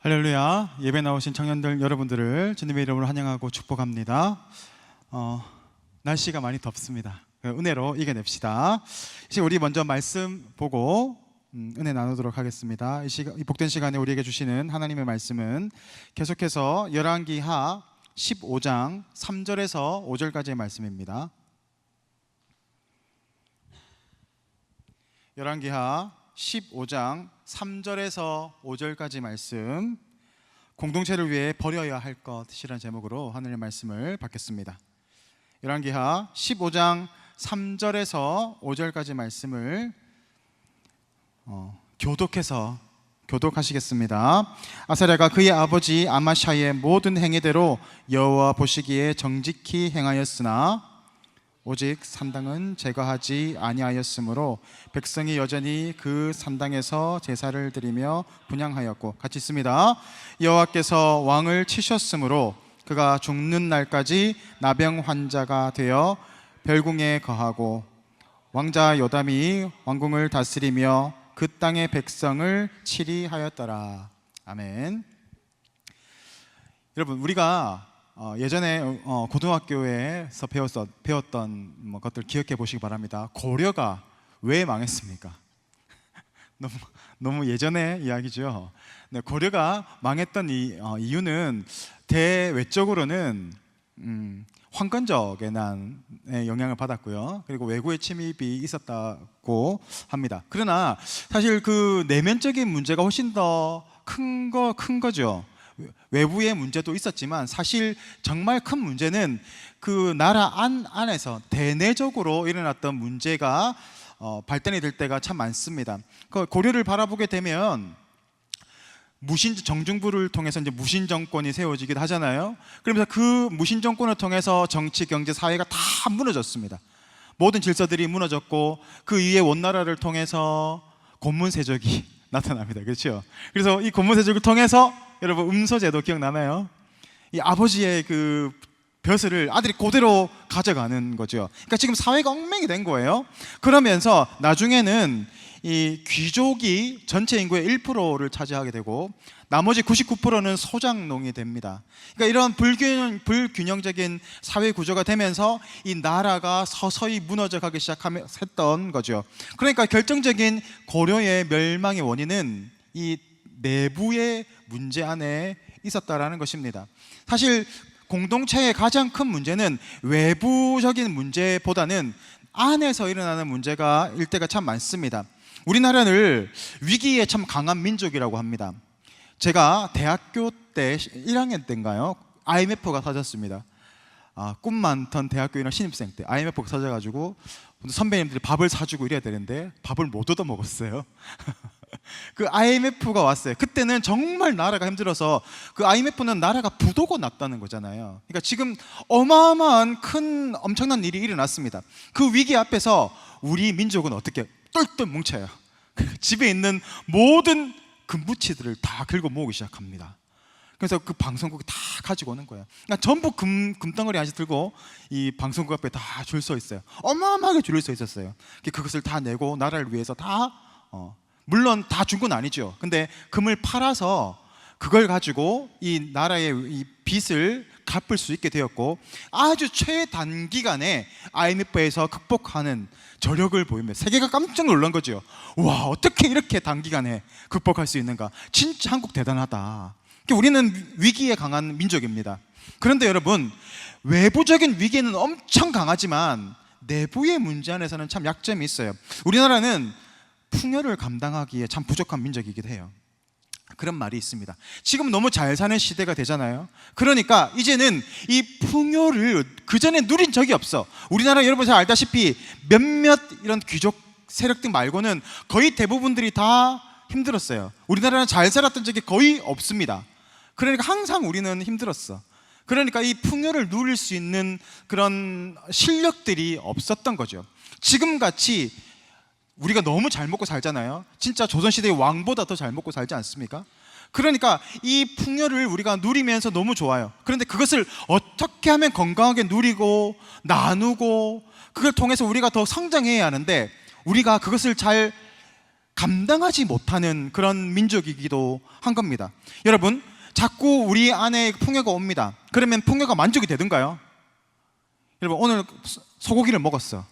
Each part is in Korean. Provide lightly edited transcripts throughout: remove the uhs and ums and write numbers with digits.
할렐루야. 예배 나오신 청년들 여러분들을 주님의 이름으로 환영하고 축복합니다. 날씨가 많이 덥습니다. 은혜로 이겨냅시다. 이제 우리 먼저 말씀 보고 은혜 나누도록 하겠습니다. 이 복된 시간에 우리에게 주시는 하나님의 말씀은 계속해서 열왕기하 15장 3절에서 5절까지의 말씀입니다. 열왕기하 15장 3절에서 5절까지 말씀, 공동체를 위해 버려야 할 것이라는 제목으로 하늘의 말씀을 받겠습니다. 열왕기하 15장 3절에서 5절까지 말씀을 교독하시겠습니다. 아사랴가 그의 아버지 아마샤의 모든 행위대로 여호와 보시기에 정직히 행하였으나 오직 산당은 제거하지 아니하였으므로 백성이 여전히 그 산당에서 제사를 드리며 분향하였고, 같이 있습니다. 여호와께서 왕을 치셨으므로 그가 죽는 날까지 나병 환자가 되어 별궁에 거하고, 왕자 요담이 왕궁을 다스리며 그 땅의 백성을 치리하였더라. 아멘. 여러분, 우리가 예전에 고등학교에서 배웠던 것들 기억해 보시기 바랍니다. 고려가 왜 망했습니까? 너무 예전의 이야기죠. 네, 고려가 망했던 이유는 대외적으로는 황건적 난의 영향을 받았고요. 그리고 외구의 침입이 있었다고 합니다. 그러나 사실 그 내면적인 문제가 훨씬 더 큰 거죠. 외부의 문제도 있었지만 사실 정말 큰 문제는 그 나라 안에서 대내적으로 일어났던 문제가 발단이 될 때가 참 많습니다. 그 고려를 바라보게 되면 정중부를 통해서 이제 무신 정권이 세워지기도 하잖아요. 그러면서 그 무신 정권을 통해서 정치, 경제, 사회가 다 무너졌습니다. 모든 질서들이 무너졌고, 그 위에 원나라를 통해서 고문세족이 나타납니다. 그렇죠? 그래서 이 고문세족을 통해서 여러분 음소제도 기억나나요? 이 아버지의 그 벼슬을 아들이 그대로 가져가는 거죠. 그러니까 지금 사회가 엉망이 된 거예요. 그러면서 나중에는 이 귀족이 전체 인구의 1%를 차지하게 되고, 나머지 99%는 소장농이 됩니다. 그러니까 이런 불균형적인 사회 구조가 되면서 이 나라가 서서히 무너져 가기 시작했던 거죠. 그러니까 결정적인 고려의 멸망의 원인은 이 내부의 문제 안에 있었다라는 것입니다. 사실 공동체의 가장 큰 문제는 외부적인 문제보다는 안에서 일어나는 문제가 일때가 참 많습니다. 우리나라를 위기에 참 강한 민족이라고 합니다. 제가 대학교 때 1학년 때인가요? IMF가 터졌습니다. 꿈 많던 대학교 1학년 신입생 때 IMF가 터져가지고 선배님들이 밥을 사주고 이래야 되는데 밥을 못 얻어 먹었어요. 그 IMF가 왔어요. 그때는 정말 나라가 힘들어서, 그 IMF는 나라가 부도가 났다는 거잖아요. 그러니까 지금 어마어마한 엄청난 일이 일어났습니다. 그 위기 앞에서 우리 민족은 어떻게 똘똘 뭉쳐요. 집에 있는 모든 금부치들을 다 긁어 모으기 시작합니다. 그래서 그 방송국이 다 가지고 오는 거예요. 그러니까 전부 금덩어리 하나씩 들고 이 방송국 앞에 다 줄 서 있어요. 어마어마하게 줄을 서 있었어요. 그것을 다 내고 나라를 위해서 다 물론 다 준 건 아니죠. 근데 금을 팔아서 그걸 가지고 이 나라의 이 빚을 갚을 수 있게 되었고, 아주 최단기간에 IMF에서 극복하는 저력을 보이며 세계가 깜짝 놀란 거죠. 와, 어떻게 이렇게 단기간에 극복할 수 있는가? 진짜 한국 대단하다. 우리는 위기에 강한 민족입니다. 그런데 여러분, 외부적인 위기는 엄청 강하지만 내부의 문제 안에서는 참 약점이 있어요. 우리나라는 풍요를 감당하기에 참 부족한 민족이기도 해요. 그런 말이 있습니다. 지금 너무 잘 사는 시대가 되잖아요. 그러니까 이제는 이 풍요를 그전에 누린 적이 없어. 우리나라 여러분 잘 알다시피 몇몇 이런 귀족 세력들 말고는 거의 대부분들이 다 힘들었어요. 우리나라는 잘 살았던 적이 거의 없습니다. 그러니까 항상 우리는 힘들었어. 그러니까 이 풍요를 누릴 수 있는 그런 실력들이 없었던 거죠. 지금같이 우리가 너무 잘 먹고 살잖아요. 진짜 조선시대의 왕보다 더 잘 먹고 살지 않습니까? 그러니까 이 풍요를 우리가 누리면서 너무 좋아요. 그런데 그것을 어떻게 하면 건강하게 누리고 나누고 그걸 통해서 우리가 더 성장해야 하는데, 우리가 그것을 잘 감당하지 못하는 그런 민족이기도 한 겁니다. 여러분, 자꾸 우리 안에 풍요가 옵니다. 그러면 풍요가 만족이 되든가요? 여러분, 오늘 소고기를 먹었어.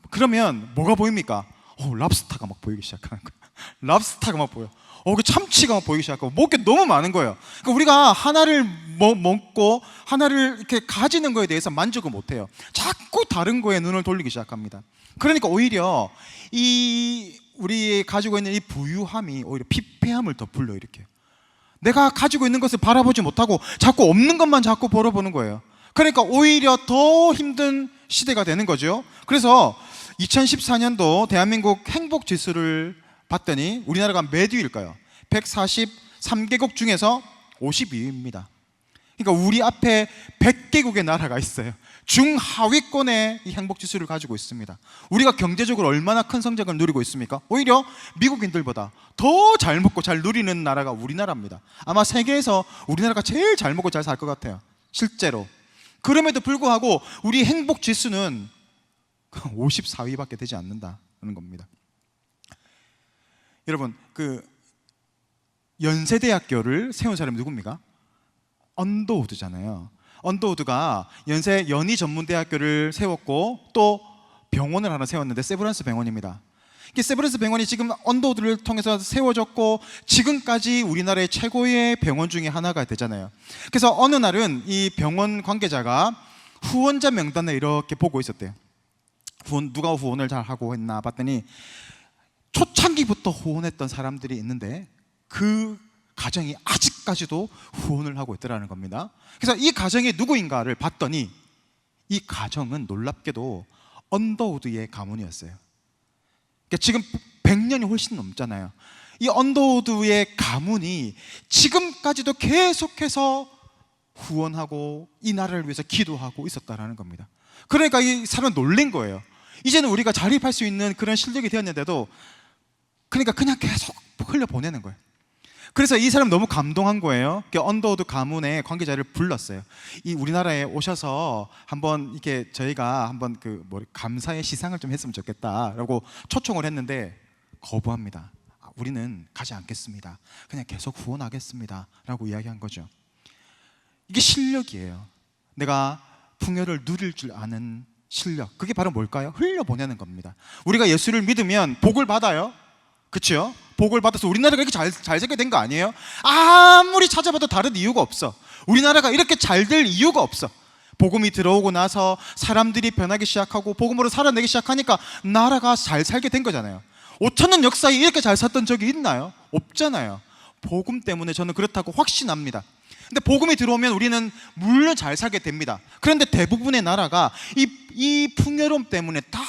그러면 뭐가 보입니까? 랍스타가 막 보이기 시작하는 거예요. 랍스타가 막 보여. 그 참치가 막 보이기 시작하고 먹을 게 너무 많은 거예요. 그러니까 우리가 하나를 먹고 하나를 이렇게 가지는 거에 대해서 만족을 못해요. 자꾸 다른 거에 눈을 돌리기 시작합니다. 그러니까 오히려 우리 가지고 있는 이 부유함이 오히려 피폐함을 더 불러일으켜요. 내가 가지고 있는 것을 바라보지 못하고 자꾸 없는 것만 자꾸 바라보는 거예요. 그러니까 오히려 더 힘든 시대가 되는 거죠. 그래서 2014년도 대한민국 행복지수를 봤더니 우리나라가 몇 위일까요? 143개국 중에서 52위입니다. 그러니까 우리 앞에 100개국의 나라가 있어요. 중하위권의 이 행복지수를 가지고 있습니다. 우리가 경제적으로 얼마나 큰 성장을 누리고 있습니까? 오히려 미국인들보다 더 잘 먹고 잘 누리는 나라가 우리나라입니다. 아마 세계에서 우리나라가 제일 잘 먹고 잘 살 것 같아요, 실제로. 그럼에도 불구하고 우리 행복지수는 54위밖에 되지 않는다는 겁니다. 여러분, 연세대학교를 세운 사람이 누굽니까? 언더우드잖아요. 언더우드가 연희전문대학교를 세웠고 또 병원을 하나 세웠는데 세브란스 병원입니다. 이게 세브란스 병원이 지금 언더우드를 통해서 세워졌고 지금까지 우리나라의 최고의 병원 중에 하나가 되잖아요. 그래서 어느 날은 이 병원 관계자가 후원자 명단을 이렇게 보고 있었대요. 누가 후원을 잘 하고 했나 봤더니 초창기부터 후원했던 사람들이 있는데 그 가정이 아직까지도 후원을 하고 있더라는 겁니다. 그래서 이 가정이 누구인가를 봤더니 이 가정은 놀랍게도 언더우드의 가문이었어요. 그러니까 지금 100년이 훨씬 넘잖아요. 이 언더우드의 가문이 지금까지도 계속해서 후원하고 이 나라를 위해서 기도하고 있었다는 겁니다. 그러니까 이 사람은 놀란 거예요. 이제는 우리가 자립할 수 있는 그런 실력이 되었는데도 그러니까 그냥 계속 흘려보내는 거예요. 그래서 이 사람 너무 감동한 거예요. 언더우드 가문의 관계자를 불렀어요. 이 우리나라에 오셔서 한번 이렇게 저희가 한번 감사의 시상을 좀 했으면 좋겠다라고 초청을 했는데 거부합니다. 우리는 가지 않겠습니다. 그냥 계속 후원하겠습니다라고 이야기한 거죠. 이게 실력이에요. 내가 풍요를 누릴 줄 아는 실력. 그게 바로 뭘까요? 흘려보내는 겁니다. 우리가 예수를 믿으면 복을 받아요. 그렇죠? 복을 받아서 우리나라가 이렇게 잘 살게 된 거 아니에요? 아무리 찾아봐도 다른 이유가 없어. 우리나라가 이렇게 잘 될 이유가 없어. 복음이 들어오고 나서 사람들이 변하기 시작하고 복음으로 살아내기 시작하니까 나라가 잘 살게 된 거잖아요. 5,000년 역사에 이렇게 잘 살던 적이 있나요? 없잖아요. 복음 때문에 저는 그렇다고 확신합니다. 근데 복음이 들어오면 우리는 물론 잘 살게 됩니다. 그런데 대부분의 나라가 이 풍요로움 때문에 다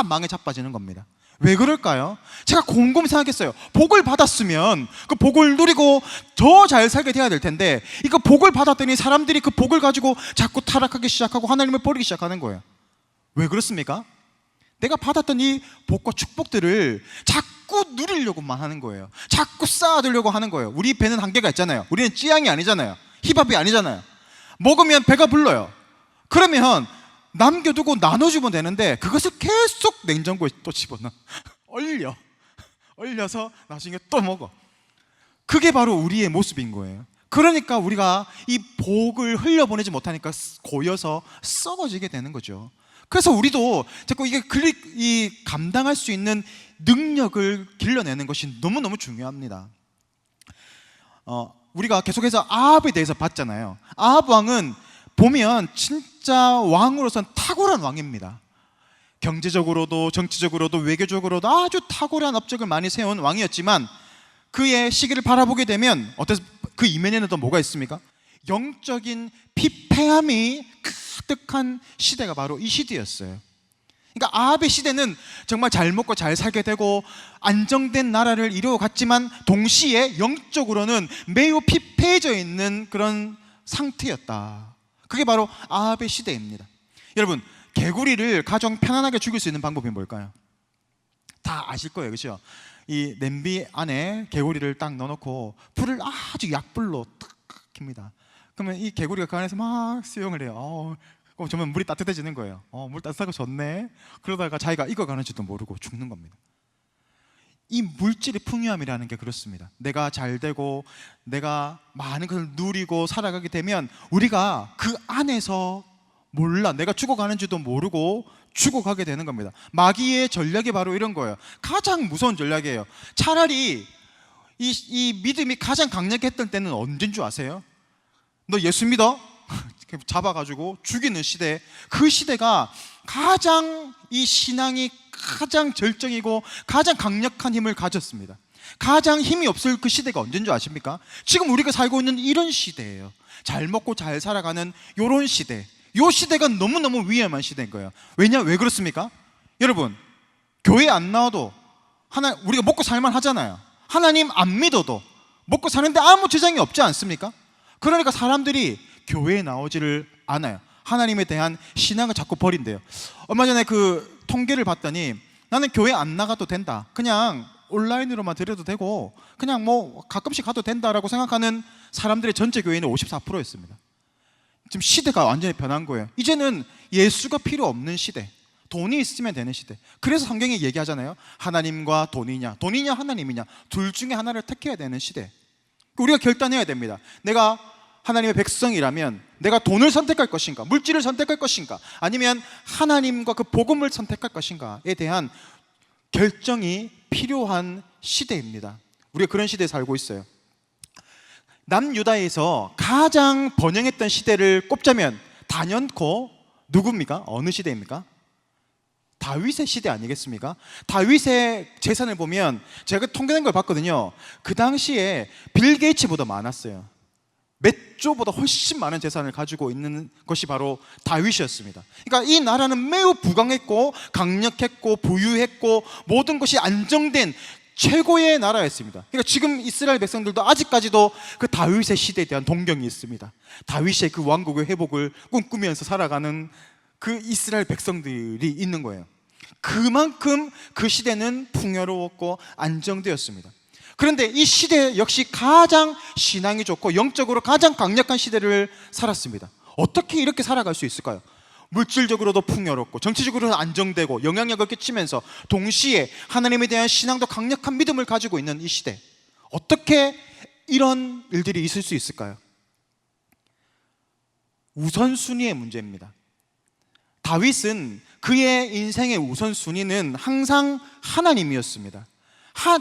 망에 자빠지는 겁니다. 왜 그럴까요? 제가 곰곰이 생각했어요. 복을 받았으면 그 복을 누리고 더 잘 살게 돼야 될 텐데 이거 복을 받았더니 사람들이 그 복을 가지고 자꾸 타락하기 시작하고 하나님을 버리기 시작하는 거예요. 왜 그렇습니까? 내가 받았던 이 복과 축복들을 자꾸 누리려고만 하는 거예요. 자꾸 쌓아두려고 하는 거예요. 우리 배는 한계가 있잖아요. 우리는 찌양이 아니잖아요. 힙합이 아니잖아요. 먹으면 배가 불러요. 그러면 남겨두고 나눠주면 되는데 그것을 계속 냉장고에 또 집어넣어. 얼려서 나중에 또 먹어. 그게 바로 우리의 모습인 거예요. 그러니까 우리가 이 복을 흘려보내지 못하니까 고여서 썩어지게 되는 거죠. 그래서 우리도 자꾸 이 감당할 수 있는 능력을 길러내는 것이 너무너무 중요합니다. 우리가 계속해서 아합에 대해서 봤잖아요. 아합 왕은 보면 진짜 왕으로서는 탁월한 왕입니다. 경제적으로도 정치적으로도 외교적으로도 아주 탁월한 업적을 많이 세운 왕이었지만 그의 시기를 바라보게 되면 그 이면에는 또 뭐가 있습니까? 영적인 피폐함이 가득한 시대가 바로 이 시대였어요. 그러니까 아합의 시대는 정말 잘 먹고 잘 살게 되고 안정된 나라를 이루어갔지만 동시에 영적으로는 매우 피폐해져 있는 그런 상태였다. 그게 바로 아합의 시대입니다. 여러분, 개구리를 가장 편안하게 죽일 수 있는 방법이 뭘까요? 다 아실 거예요, 그렇죠? 이 냄비 안에 개구리를 딱 넣어놓고 불을 아주 약불로 탁 킵니다. 그러면 이 개구리가 그 안에서 막 수영을 해요. 그럼 정말 물이 따뜻해지는 거예요. 물 따뜻하고 좋네. 그러다가 자기가 익어가는지도 모르고 죽는 겁니다. 이 물질의 풍요함이라는 게 그렇습니다. 내가 잘 되고 내가 많은 것을 누리고 살아가게 되면 우리가 그 안에서 몰라, 내가 죽어가는지도 모르고 죽어가게 되는 겁니다. 마귀의 전략이 바로 이런 거예요. 가장 무서운 전략이에요. 차라리 이 믿음이 가장 강력했던 때는 언제인 줄 아세요? 너 예수 믿어? 잡아가지고 죽이는 시대, 그 시대가 가장 이 신앙이 가장 절정이고 가장 강력한 힘을 가졌습니다. 가장 힘이 없을 그 시대가 언제인 줄 아십니까? 지금 우리가 살고 있는 이런 시대예요. 잘 먹고 잘 살아가는 이런 시대, 이 시대가 너무너무 위험한 시대인 거예요. 왜 그렇습니까? 여러분, 교회 안 나와도 우리가 먹고 살만 하잖아요. 하나님 안 믿어도 먹고 사는데 아무 지장이 없지 않습니까? 그러니까 사람들이 교회에 나오지를 않아요. 하나님에 대한 신앙을 자꾸 버린대요. 얼마 전에 그 통계를 봤더니 나는 교회 안 나가도 된다, 그냥 온라인으로만 드려도 되고 그냥 뭐 가끔씩 가도 된다라고 생각하는 사람들의 전체 교회는 54%였습니다. 지금 시대가 완전히 변한 거예요. 이제는 예수가 필요 없는 시대, 돈이 있으면 되는 시대. 그래서 성경이 얘기하잖아요. 하나님과 돈이냐 하나님이냐, 둘 중에 하나를 택해야 되는 시대. 우리가 결단해야 됩니다. 내가 하나님의 백성이라면 내가 돈을 선택할 것인가, 물질을 선택할 것인가, 아니면 하나님과 그 복음을 선택할 것인가에 대한 결정이 필요한 시대입니다. 우리가 그런 시대에 살고 있어요. 남유다에서 가장 번영했던 시대를 꼽자면 단연코 누굽니까? 어느 시대입니까? 다윗의 시대 아니겠습니까? 다윗의 재산을 보면 제가 통계낸 걸 봤거든요. 그 당시에 빌 게이츠보다 많았어요. 몇 조보다 훨씬 많은 재산을 가지고 있는 것이 바로 다윗이었습니다. 그러니까 이 나라는 매우 부강했고 강력했고 부유했고 모든 것이 안정된 최고의 나라였습니다. 그러니까 지금 이스라엘 백성들도 아직까지도 그 다윗의 시대에 대한 동경이 있습니다. 다윗의 그 왕국의 회복을 꿈꾸면서 살아가는 그 이스라엘 백성들이 있는 거예요. 그만큼 그 시대는 풍요로웠고 안정되었습니다. 그런데 이 시대 역시 가장 신앙이 좋고 영적으로 가장 강력한 시대를 살았습니다. 어떻게 이렇게 살아갈 수 있을까요? 물질적으로도 풍요롭고 정치적으로도 안정되고 영향력을 끼치면서 동시에 하나님에 대한 신앙도 강력한 믿음을 가지고 있는 이 시대, 어떻게 이런 일들이 있을 수 있을까요? 우선순위의 문제입니다. 다윗은 그의 인생의 우선순위는 항상 하나님이었습니다.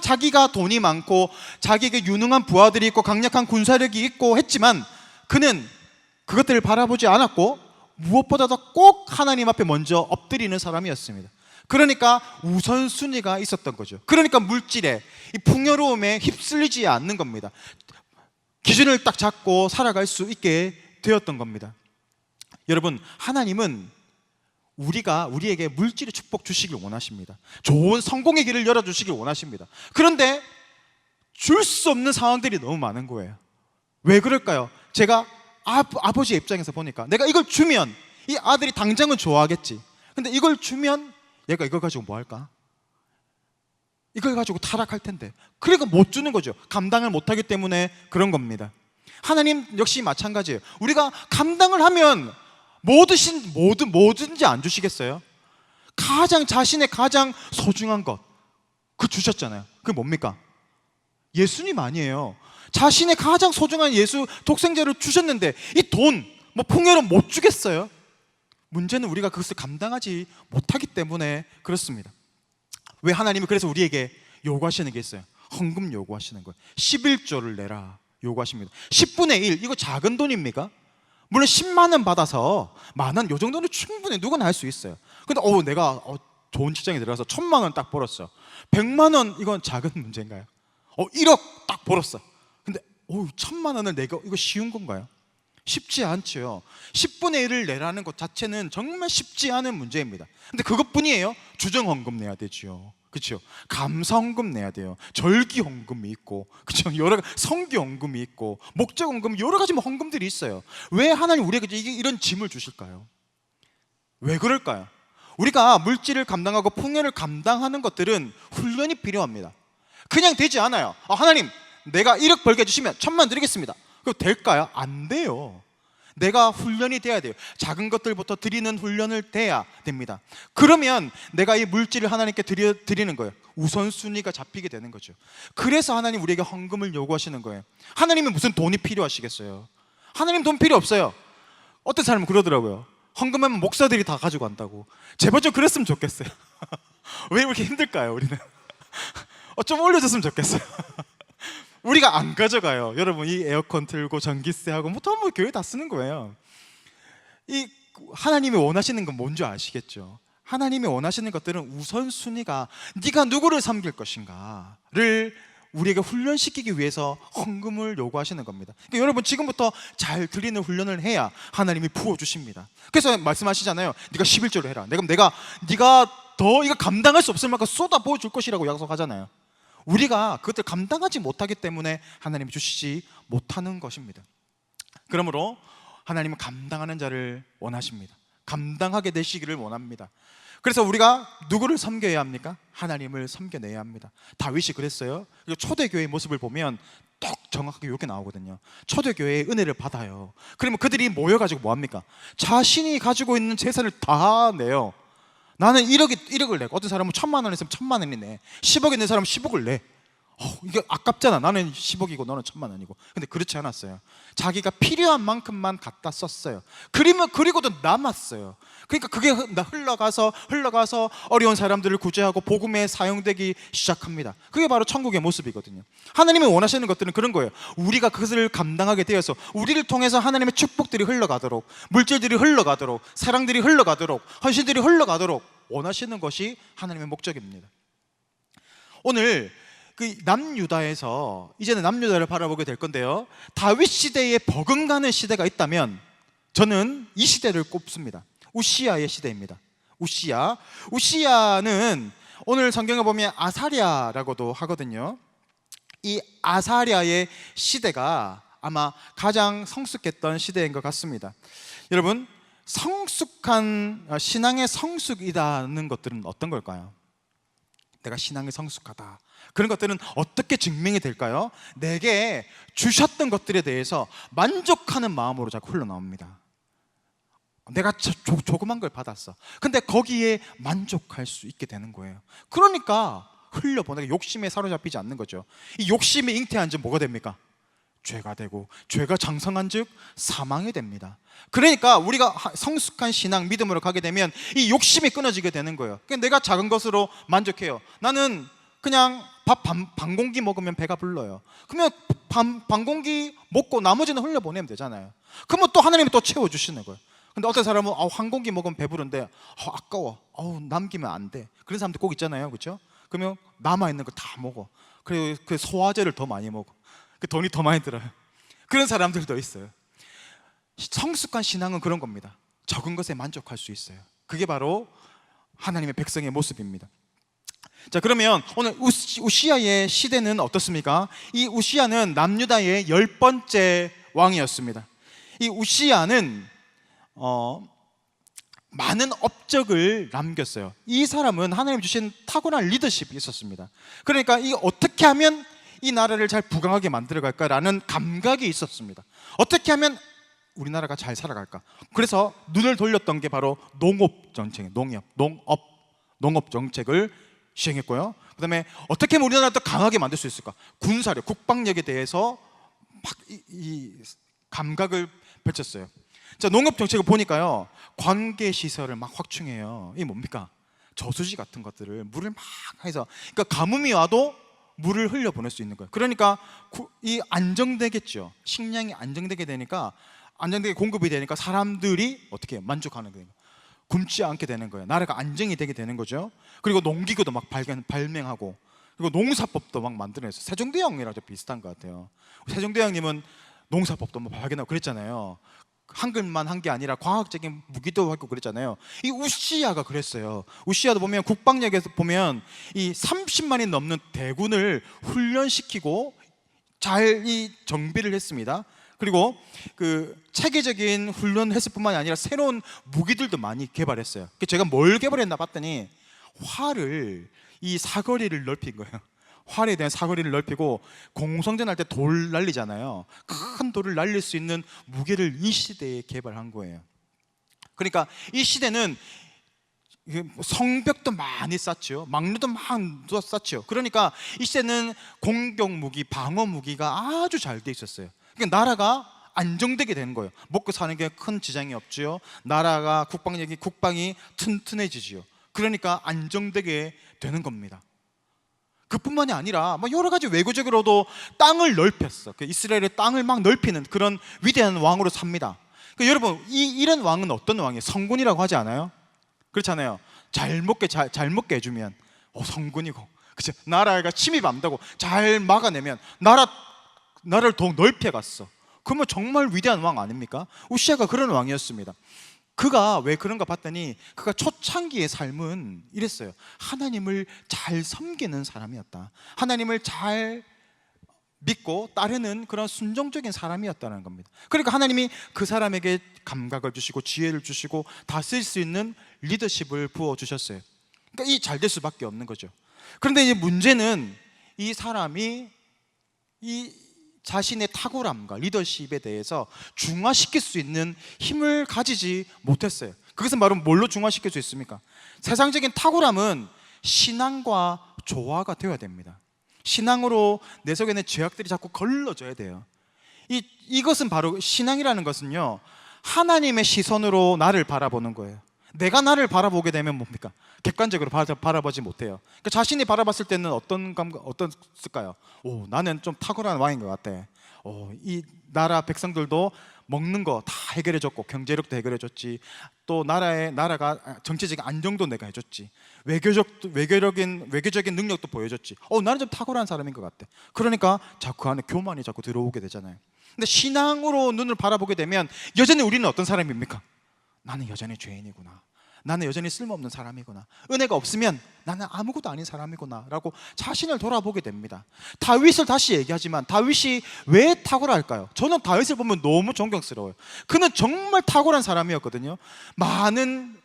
자기가 돈이 많고 자기에게 유능한 부하들이 있고 강력한 군사력이 있고 했지만 그는 그것들을 바라보지 않았고 무엇보다도 꼭 하나님 앞에 먼저 엎드리는 사람이었습니다. 그러니까 우선순위가 있었던 거죠. 그러니까 물질에, 이 풍요로움에 휩쓸리지 않는 겁니다. 기준을 딱 잡고 살아갈 수 있게 되었던 겁니다. 여러분, 하나님은 우리에게 물질의 축복 주시길 원하십니다. 좋은 성공의 길을 열어주시길 원하십니다. 그런데 줄 수 없는 상황들이 너무 많은 거예요. 왜 그럴까요? 제가 아버지의 입장에서 보니까 내가 이걸 주면 이 아들이 당장은 좋아하겠지. 근데 이걸 주면 얘가 이걸 가지고 뭐 할까? 이걸 가지고 타락할 텐데. 그러니까 못 주는 거죠. 감당을 못하기 때문에 그런 겁니다. 하나님 역시 마찬가지예요. 우리가 감당을 하면 뭐든지 안 주시겠어요? 자신의 가장 소중한 것, 그 주셨잖아요. 그게 뭡니까? 예수님 아니에요. 자신의 가장 소중한 예수 독생자를 주셨는데 이 돈, 풍요는 못 주겠어요? 문제는 우리가 그것을 감당하지 못하기 때문에 그렇습니다. 왜 하나님은 그래서 우리에게 요구하시는 게 있어요. 헌금 요구하시는 거예요. 11조를 내라 요구하십니다. 10분의 1, 이거 작은 돈입니까? 물론 10만 원 받아서 만 원, 요 정도는 충분히 누구나 할 수 있어요. 근데 내가 좋은 직장에 들어가서 1,000만 원 딱 벌었어. 100만 원, 이건 작은 문제인가요? 1억 딱 벌었어. 근데 1,000만 원을 내가, 이거 쉬운 건가요? 쉽지 않죠. 10분의 1을 내라는 것 자체는 정말 쉽지 않은 문제입니다. 근데 그것뿐이에요? 주정헌금 내야 되죠. 그렇죠? 감사헌금 내야 돼요. 절기헌금이 있고, 그렇죠? 성기헌금이 있고, 목적헌금, 여러 가지 헌금들이 있어요. 왜 하나님 우리에게 이런 짐을 주실까요? 왜 그럴까요? 우리가 물질을 감당하고 풍요를 감당하는 것들은 훈련이 필요합니다. 그냥 되지 않아요. 하나님, 내가 1억 벌게 해주시면 1,000만 드리겠습니다. 그거 될까요? 안 돼요. 내가 훈련이 돼야 돼요. 작은 것들부터 드리는 훈련을 돼야 됩니다. 그러면 내가 이 물질을 하나님께 드리는 거예요. 우선순위가 잡히게 되는 거죠. 그래서 하나님 우리에게 헌금을 요구하시는 거예요. 하나님은 무슨 돈이 필요하시겠어요? 하나님 돈 필요 없어요. 어떤 사람은 그러더라고요. 헌금하면 목사들이 다 가지고 간다고. 제발 좀 그랬으면 좋겠어요. 왜 이렇게 힘들까요, 우리는? 좀 올려줬으면 좋겠어요. 우리가 안 가져가요. 여러분, 이 에어컨 틀고 전기세 하고 전부 교회 다 쓰는 거예요. 이 하나님이 원하시는 건 뭔지 아시겠죠? 하나님이 원하시는 것들은 우선순위가 네가 누구를 섬길 것인가를 우리에게 훈련시키기 위해서 헌금을 요구하시는 겁니다. 그러니까 여러분, 지금부터 잘 드리는 훈련을 해야 하나님이 부어주십니다. 그래서 말씀하시잖아요. 네가 11조를 해라. 네가 더 이거 감당할 수 없을 만큼 쏟아 부어줄 것이라고 약속하잖아요. 우리가 그것을 감당하지 못하기 때문에 하나님이 주시지 못하는 것입니다. 그러므로 하나님은 감당하는 자를 원하십니다. 감당하게 되시기를 원합니다. 그래서 우리가 누구를 섬겨야 합니까? 하나님을 섬겨내야 합니다. 다윗이 그랬어요. 초대교회의 모습을 보면 딱 정확하게 이렇게 나오거든요. 초대교회의 은혜를 받아요. 그러면 그들이 모여가지고 뭐합니까? 자신이 가지고 있는 재산을 다 내요. 나는 1억을 내고, 어떤 사람은 1,000만 원 있으면 1,000만 원이 내. 10억 있는 사람은 10억을 내. 이게 아깝잖아. 나는 10억이고 너는 1,000만 원이고. 근데 그렇지 않았어요. 자기가 필요한 만큼만 갖다 썼어요. 그리고도 남았어요. 그러니까 그게 흘러가서 어려운 사람들을 구제하고 복음에 사용되기 시작합니다. 그게 바로 천국의 모습이거든요. 하나님이 원하시는 것들은 그런 거예요. 우리가 그것을 감당하게 되어서 우리를 통해서 하나님의 축복들이 흘러가도록, 물질들이 흘러가도록, 사랑들이 흘러가도록, 헌신들이 흘러가도록 원하시는 것이 하나님의 목적입니다. 오늘 그 남유다에서 이제는 남유다를 바라보게 될 건데요, 다윗 시대에 버금가는 시대가 있다면 저는 이 시대를 꼽습니다. 우시야의 시대입니다. 우시야는 오늘 성경에 보면 아사랴라고도 하거든요. 이 아사랴의 시대가 아마 가장 성숙했던 시대인 것 같습니다. 여러분, 성숙한 신앙의 성숙이라는 것들은 어떤 걸까요? 내가 신앙이 성숙하다, 그런 것들은 어떻게 증명이 될까요? 내게 주셨던 것들에 대해서 만족하는 마음으로 자꾸 흘러나옵니다. 내가 조그만 걸 받았어. 근데 거기에 만족할 수 있게 되는 거예요. 그러니까 흘려보내고 욕심에 사로잡히지 않는 거죠. 이 욕심이 잉태한 즉 뭐가 됩니까? 죄가 되고, 죄가 장성한 즉 사망이 됩니다. 그러니까 우리가 성숙한 신앙, 믿음으로 가게 되면 이 욕심이 끊어지게 되는 거예요. 그러니까 내가 작은 것으로 만족해요. 나는 그냥 밥 반 공기 먹으면 배가 불러요. 그러면 반 공기 먹고 나머지는 흘려보내면 되잖아요. 그러면 또 하나님이 또 채워주시는 거예요. 근데 어떤 사람은 한 공기 먹으면 배부른데 아까워, 남기면 안 돼. 그런 사람들 꼭 있잖아요, 그렇죠? 그러면 남아있는 거 다 먹어. 그리고 그 소화제를 더 많이 먹어. 그 돈이 더 많이 들어요. 그런 사람들도 있어요. 성숙한 신앙은 그런 겁니다. 적은 것에 만족할 수 있어요. 그게 바로 하나님의 백성의 모습입니다. 자, 그러면 오늘 우시야의 시대는 어떻습니까? 이 우시야는 남유다의 10번째 왕이었습니다. 이 우시야는 많은 업적을 남겼어요. 이 사람은 하나님 주신 탁월한 리더십이 있었습니다. 그러니까 이 어떻게 하면 이 나라를 잘 부강하게 만들어갈까라는 감각이 있었습니다. 어떻게 하면 우리나라가 잘 살아갈까? 그래서 눈을 돌렸던 게 바로 농업 정책, 농업 정책을 시행했고요. 그다음에 어떻게 하면 우리나라를 더 강하게 만들 수 있을까? 군사력, 국방력에 대해서 막 이 감각을 펼쳤어요. 자, 농업 정책을 보니까요, 관계 시설을 막 확충해요. 이게 뭡니까? 저수지 같은 것들을 물을 막 해서, 그러니까 가뭄이 와도 물을 흘려보낼 수 있는 거예요. 그러니까 이 안정되겠죠. 식량이 안정되게 되니까, 안정되게 공급이 되니까 사람들이 어떻게 해요? 만족하는 거예요. 굶지 않게 되는 거예요. 나라가 안정이 되게 되는 거죠. 그리고 농기구도 막 발명하고, 그리고 농사법도 막 만들어냈어요. 세종대왕이랑 좀 비슷한 것 같아요. 세종대왕님은 농사법도 막 발견하고 그랬잖아요. 한글만 한 게 아니라 과학적인 무기도 하고 그랬잖아요. 이 우시야가 그랬어요. 우시야도 보면 국방력에서 보면 이 30만이 넘는 대군을 훈련시키고 잘 이 정비를 했습니다. 그리고 그 체계적인 훈련했을 뿐만이 아니라 새로운 무기들도 많이 개발했어요. 제가 뭘 개발했나 봤더니 활을, 이 사거리를 넓힌 거예요. 활에 대한 사거리를 넓히고, 공성전 할 때 돌 날리잖아요. 큰 돌을 날릴 수 있는 무기를 이 시대에 개발한 거예요. 그러니까 이 시대는 이게 성벽도 많이 쌓죠. 막루도 많이 쌓죠. 그러니까 이 시대는 공격 무기, 방어 무기가 아주 잘 돼 있었어요. 그러니까 나라가 안정되게 되는 거예요. 먹고 사는 게 큰 지장이 없지요. 나라가 국방이 튼튼해지지요. 그러니까 안정되게 되는 겁니다. 그뿐만이 아니라 여러 가지 외교적으로도 땅을 넓혔어. 이스라엘의 땅을 막 넓히는 그런 위대한 왕으로 삽니다. 여러분, 이런 왕은 어떤 왕이에요? 성군이라고 하지 않아요? 그렇잖아요. 잘 먹게 해주면 성군이고, 그렇죠? 나라가 침입 안 된다고 잘 막아내면 나라를 더 넓혀갔어. 그러면 정말 위대한 왕 아닙니까? 우시아가 그런 왕이었습니다. 그가 왜 그런가 봤더니 그가 초창기의 삶은 이랬어요. 하나님을 잘 섬기는 사람이었다. 하나님을 잘 믿고 따르는 그런 순종적인 사람이었다는 겁니다. 그러니까 하나님이 그 사람에게 감각을 주시고 지혜를 주시고 다스릴 수 있는 리더십을 부어주셨어요. 그러니까 이 잘 될 수밖에 없는 거죠. 그런데 이제 문제는 이 사람이 이 자신의 탁월함과 리더십에 대해서 중화시킬 수 있는 힘을 가지지 못했어요. 그것은 바로 뭘로 중화시킬 수 있습니까? 세상적인 탁월함은 신앙과 조화가 되어야 됩니다. 신앙으로 내 속에 있는 죄악들이 자꾸 걸러져야 돼요. 이것은 바로 신앙이라는 것은요, 하나님의 시선으로 나를 바라보는 거예요. 내가 나를 바라보게 되면 뭡니까? 객관적으로 바라보지 못해요. 그러니까 자신이 바라봤을 때는 어떻을까요? 나는 좀 탁월한 왕인 것 같아. 이 나라 백성들도 먹는 거 다 해결해줬고, 경제력도 해결해줬지. 또 나라가 정치적인 안정도 내가 해줬지. 외교적인 능력도 보여줬지. 나는 좀 탁월한 사람인 것 같아. 그러니까 자꾸 그 안에 교만이 자꾸 들어오게 되잖아요. 근데 신앙으로 눈을 바라보게 되면 여전히 우리는 어떤 사람입니까? 나는 여전히 죄인이구나. 나는 여전히 쓸모없는 사람이구나. 은혜가 없으면 나는 아무것도 아닌 사람이구나 라고 자신을 돌아보게 됩니다. 다윗을 다시 얘기하지만 다윗이 왜 탁월할까요? 저는 다윗을 보면 너무 존경스러워요. 그는 정말 탁월한 사람이었거든요. 많은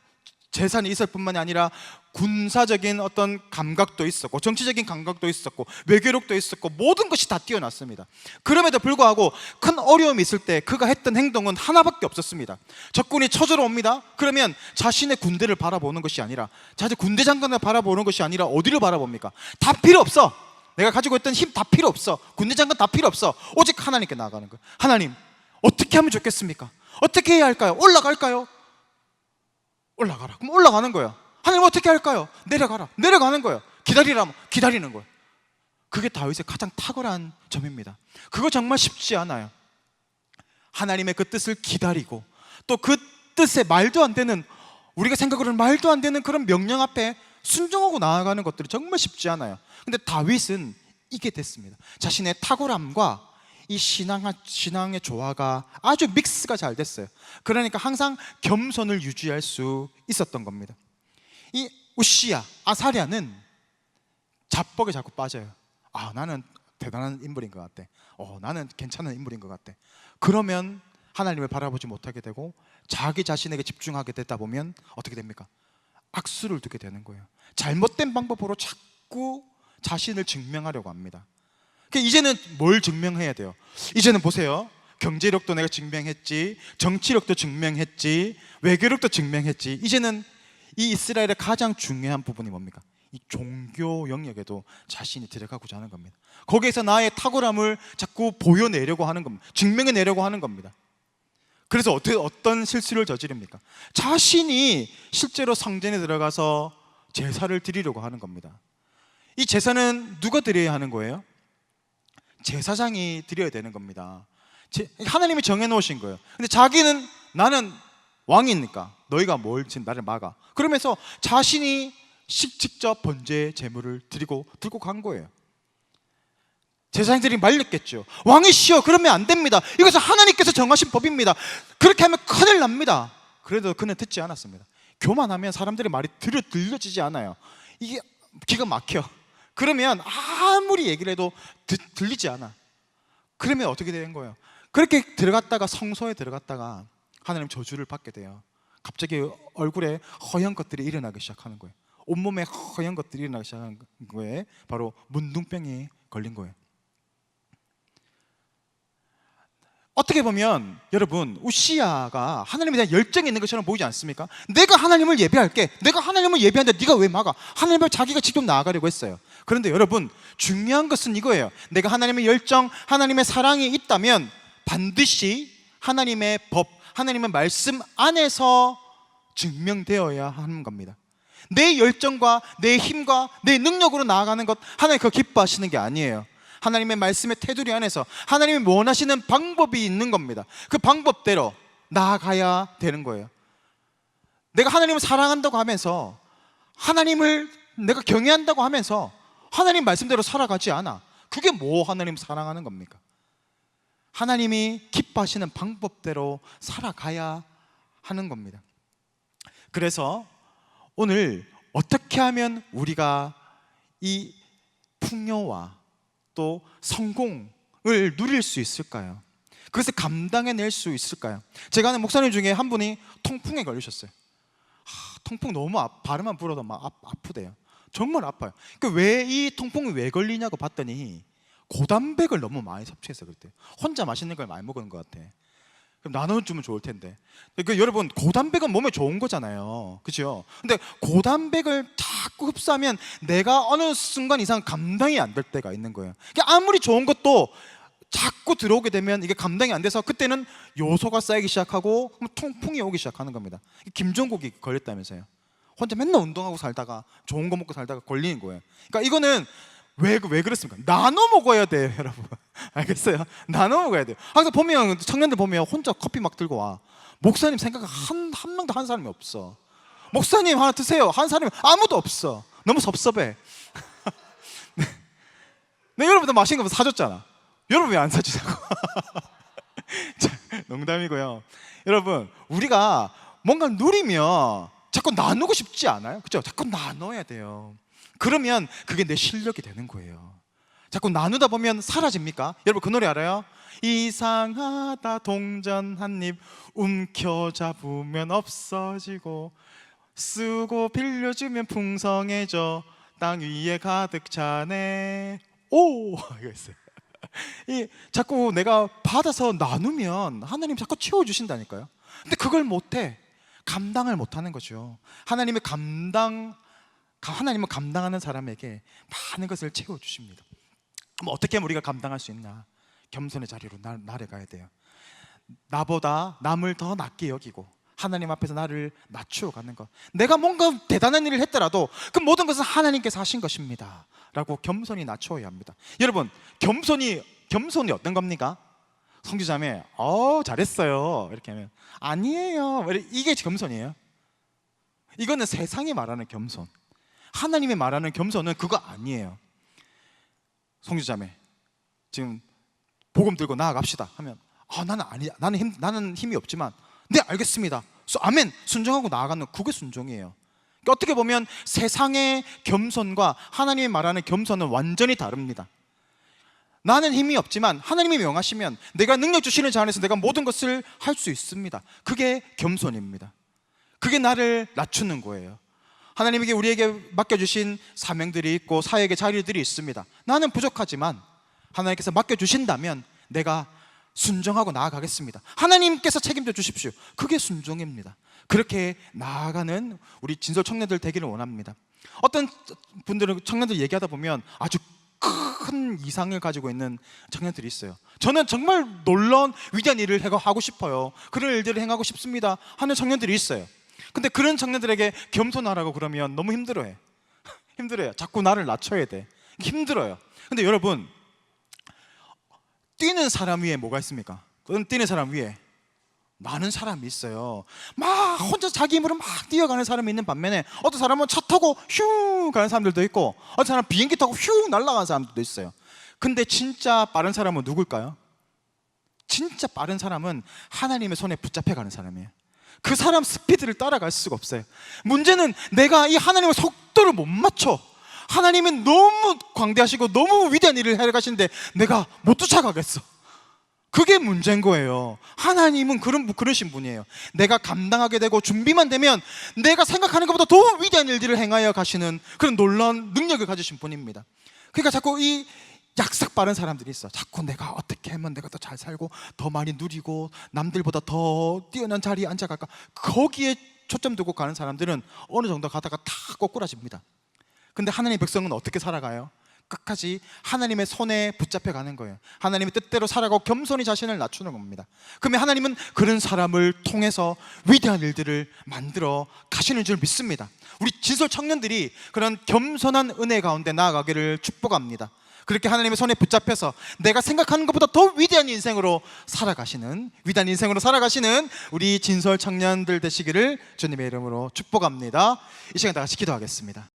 재산이 있을 뿐만이 아니라 군사적인 어떤 감각도 있었고, 정치적인 감각도 있었고, 외교력도 있었고, 모든 것이 다 뛰어났습니다. 그럼에도 불구하고 큰 어려움이 있을 때 그가 했던 행동은 하나밖에 없었습니다. 적군이 쳐들어 옵니다. 그러면 자신의 군대를 바라보는 것이 아니라, 자신 군대 장관을 바라보는 것이 아니라 어디를 바라봅니까? 다 필요 없어. 내가 가지고 있던 힘 다 필요 없어. 군대 장관 다 필요 없어. 오직 하나님께 나아가는 거예요. 하나님, 어떻게 하면 좋겠습니까? 어떻게 해야 할까요? 올라갈까요? 올라가라. 그럼 올라가는 거예요. 하나님 어떻게 할까요? 내려가라. 내려가는 거예요. 기다리라면 기다리는 거예요. 그게 다윗의 가장 탁월한 점입니다. 그거 정말 쉽지 않아요. 하나님의 그 뜻을 기다리고, 또 그 뜻에 말도 안 되는, 우리가 생각으로는 말도 안 되는 그런 명령 앞에 순종하고 나아가는 것들이 정말 쉽지 않아요. 근데 다윗은 이게 됐습니다. 자신의 탁월함과 이 신앙의 조화가 아주 믹스가 잘 됐어요. 그러니까 항상 겸손을 유지할 수 있었던 겁니다. 이 우시야, 아사랴는 자뻑에 자꾸 빠져요. 나는 대단한 인물인 것 같아. 나는 괜찮은 인물인 것 같아. 그러면 하나님을 바라보지 못하게 되고 자기 자신에게 집중하게 되다 보면 어떻게 됩니까? 악수를 두게 되는 거예요. 잘못된 방법으로 자꾸 자신을 증명하려고 합니다. 이제는 뭘 증명해야 돼요? 이제는 보세요. 경제력도 내가 증명했지, 정치력도 증명했지, 외교력도 증명했지. 이제는 이 이스라엘의 가장 중요한 부분이 뭡니까? 이 종교 영역에도 자신이 들어가고자 하는 겁니다. 거기에서 나의 탁월함을 자꾸 보여내려고 하는 겁니다. 증명해내려고 하는 겁니다. 그래서 어떤 실수를 저지릅니까? 자신이 실제로 성전에 들어가서 제사를 드리려고 하는 겁니다. 이 제사는 누가 드려야 하는 거예요? 제사장이 드려야 되는 겁니다. 하나님이 정해놓으신 거예요. 근데 자기는 나는 왕이니까 너희가 뭘 지금 나를 막아. 그러면서 자신이 직접 번제 제물을 들고 간 거예요. 제사장들이 말렸겠죠. 왕이시여, 그러면 안 됩니다. 이것은 하나님께서 정하신 법입니다. 그렇게 하면 큰일 납니다. 그래도 그는 듣지 않았습니다. 교만하면 사람들의 말이 들려지지 않아요. 이게 기가 막혀. 그러면 아무리 얘기를 해도 들리지 않아. 그러면 어떻게 되는 거예요? 그렇게 성소에 들어갔다가 하나님 저주를 받게 돼요. 갑자기 얼굴에 허연 것들이 일어나기 시작하는 거예요. 온몸에 허연 것들이 일어나기 시작하는 거예요. 바로 문둥병이 걸린 거예요. 어떻게 보면 여러분 우시야가 하나님에 대한 열정이 있는 것처럼 보이지 않습니까? 내가 하나님을 예배할게, 내가 하나님을 예배하는데 네가 왜 막아? 하나님을 자기가 직접 나아가려고 했어요. 그런데 여러분 중요한 것은 이거예요. 내가 하나님의 열정, 하나님의 사랑이 있다면 반드시 하나님의 법, 하나님의 말씀 안에서 증명되어야 하는 겁니다. 내 열정과 내 힘과 내 능력으로 나아가는 것, 하나님 그거 기뻐하시는 게 아니에요. 하나님의 말씀의 테두리 안에서 하나님이 원하시는 방법이 있는 겁니다. 그 방법대로 나아가야 되는 거예요. 내가 하나님을 사랑한다고 하면서, 하나님을 내가 경외한다고 하면서 하나님 말씀대로 살아가지 않아. 그게 뭐 하나님 사랑하는 겁니까? 하나님이 기뻐하시는 방법대로 살아가야 하는 겁니다. 그래서 오늘 어떻게 하면 우리가 이 풍요와 또 성공을 누릴 수 있을까요? 그것을 감당해낼 수 있을까요? 제가 아는 목사님 중에 한 분이 통풍에 걸리셨어요. 통풍 너무 발음만 불어도 막 아프대요. 정말 아파요. 왜 이 통풍이 왜 걸리냐고 봤더니 고단백을 너무 많이 섭취해서 그랬대요. 혼자 맛있는 걸 많이 먹은 것 같아. 그럼 나눠주면 좋을 텐데. 여러분 고단백은 몸에 좋은 거잖아요, 그렇죠? 근데 고단백을 자꾸 흡수하면 내가 어느 순간 이상 감당이 안 될 때가 있는 거예요. 아무리 좋은 것도 자꾸 들어오게 되면 이게 감당이 안 돼서 그때는 요소가 쌓이기 시작하고 통풍이 오기 시작하는 겁니다. 김종국이 걸렸다면서요. 혼자 맨날 운동하고 살다가 좋은 거 먹고 살다가 걸리는 거예요. 그러니까 이거는 왜 그렇습니까? 나눠 먹어야 돼요, 여러분. 알겠어요? 나눠 먹어야 돼요. 항상 보면 청년들 보면 혼자 커피 막 들고 와. 목사님 생각 한 명도 한 사람이 없어. 목사님 하나 드세요. 한 사람이 아무도 없어. 너무 섭섭해. 네, 여러분도 맛있는 거 사줬잖아. 여러분 왜 안 사주냐고. 농담이고요. 여러분 우리가 뭔가 누리면 자꾸 나누고 싶지 않아요? 그렇죠? 자꾸 나눠야 돼요. 그러면 그게 내 실력이 되는 거예요. 자꾸 나누다 보면 사라집니까? 여러분 그 노래 알아요? 이상하다 동전 한 입 움켜잡으면 없어지고 쓰고 빌려주면 풍성해져 땅 위에 가득 차네. 오! 이거 있어요. 자꾸 내가 받아서 나누면 하나님 자꾸 채워주신다니까요. 근데 그걸 못해. 감당을 못하는 거죠. 하나님은 감당하는 사람에게 많은 것을 채워주십니다. 그럼 어떻게 하면 우리가 감당할 수 있나? 겸손의 자리로 나아가야 돼요. 나보다 남을 더 낮게 여기고 하나님 앞에서 나를 낮추어 가는 것. 내가 뭔가 대단한 일을 했더라도 그 모든 것은 하나님께서 하신 것입니다 라고 겸손히 낮추어야 합니다. 여러분 겸손이 어떤 겁니까? 성주자매 잘했어요 이렇게 하면 아니에요, 이게 겸손이에요? 이거는 세상이 말하는 겸손. 하나님이 말하는 겸손은 그거 아니에요. 성주자매 지금 복음 들고 나아갑시다 하면 나는 힘이 없지만 네 알겠습니다, 아멘, 순종하고 나아가는 그게 순종이에요. 그러니까 어떻게 보면 세상의 겸손과 하나님이 말하는 겸손은 완전히 다릅니다. 나는 힘이 없지만 하나님이 명하시면 내가 능력 주시는 자 안에서 내가 모든 것을 할 수 있습니다. 그게 겸손입니다. 그게 나를 낮추는 거예요. 하나님에게 우리에게 맡겨주신 사명들이 있고 사역의 자리들이 있습니다. 나는 부족하지만 하나님께서 맡겨주신다면 내가 순종하고 나아가겠습니다. 하나님께서 책임져 주십시오. 그게 순종입니다. 그렇게 나아가는 우리 진솔 청년들 되기를 원합니다. 어떤 분들은 청년들 얘기하다 보면 아주 큰 이상을 가지고 있는 청년들이 있어요. 저는 정말 놀라운 위대한 일을 하고 싶어요, 그런 일들을 행하고 싶습니다 하는 청년들이 있어요. 근데 그런 청년들에게 겸손하라고 그러면 너무 힘들어해. 힘들어요. 자꾸 나를 낮춰야 돼. 힘들어요. 근데 여러분 뛰는 사람 위에 뭐가 있습니까? 뛰는 사람 위에 많은 사람이 있어요. 막 혼자 자기 힘으로 막 뛰어가는 사람이 있는 반면에 어떤 사람은 차 타고 슝 가는 사람들도 있고 어떤 사람은 비행기 타고 슝 날아가는 사람들도 있어요. 근데 진짜 빠른 사람은 누굴까요? 진짜 빠른 사람은 하나님의 손에 붙잡혀가는 사람이에요. 그 사람 스피드를 따라갈 수가 없어요. 문제는 내가 이 하나님의 속도를 못 맞춰. 하나님은 너무 광대하시고 너무 위대한 일을 해가시는데 내가 못 쫓아가겠어. 그게 문제인 거예요. 하나님은 그러신 분이에요. 내가 감당하게 되고 준비만 되면 내가 생각하는 것보다 더 위대한 일들을 행하여 가시는 그런 놀라운 능력을 가지신 분입니다. 그러니까 자꾸 이 약삭 빠른 사람들이 있어. 자꾸 내가 어떻게 하면 내가 더 잘 살고 더 많이 누리고 남들보다 더 뛰어난 자리에 앉아갈까, 거기에 초점 두고 가는 사람들은 어느 정도 가다가 다 꼬꾸라집니다. 근데 하나님의 백성은 어떻게 살아가요? 끝까지 하나님의 손에 붙잡혀 가는 거예요. 하나님의 뜻대로 살아가고 겸손히 자신을 낮추는 겁니다. 그러면 하나님은 그런 사람을 통해서 위대한 일들을 만들어 가시는 줄 믿습니다. 우리 진솔 청년들이 그런 겸손한 은혜 가운데 나아가기를 축복합니다. 그렇게 하나님의 손에 붙잡혀서 내가 생각하는 것보다 더 위대한 인생으로 살아가시는, 위대한 인생으로 살아가시는 우리 진솔 청년들 되시기를 주님의 이름으로 축복합니다. 이 시간 다 같이 기도하겠습니다.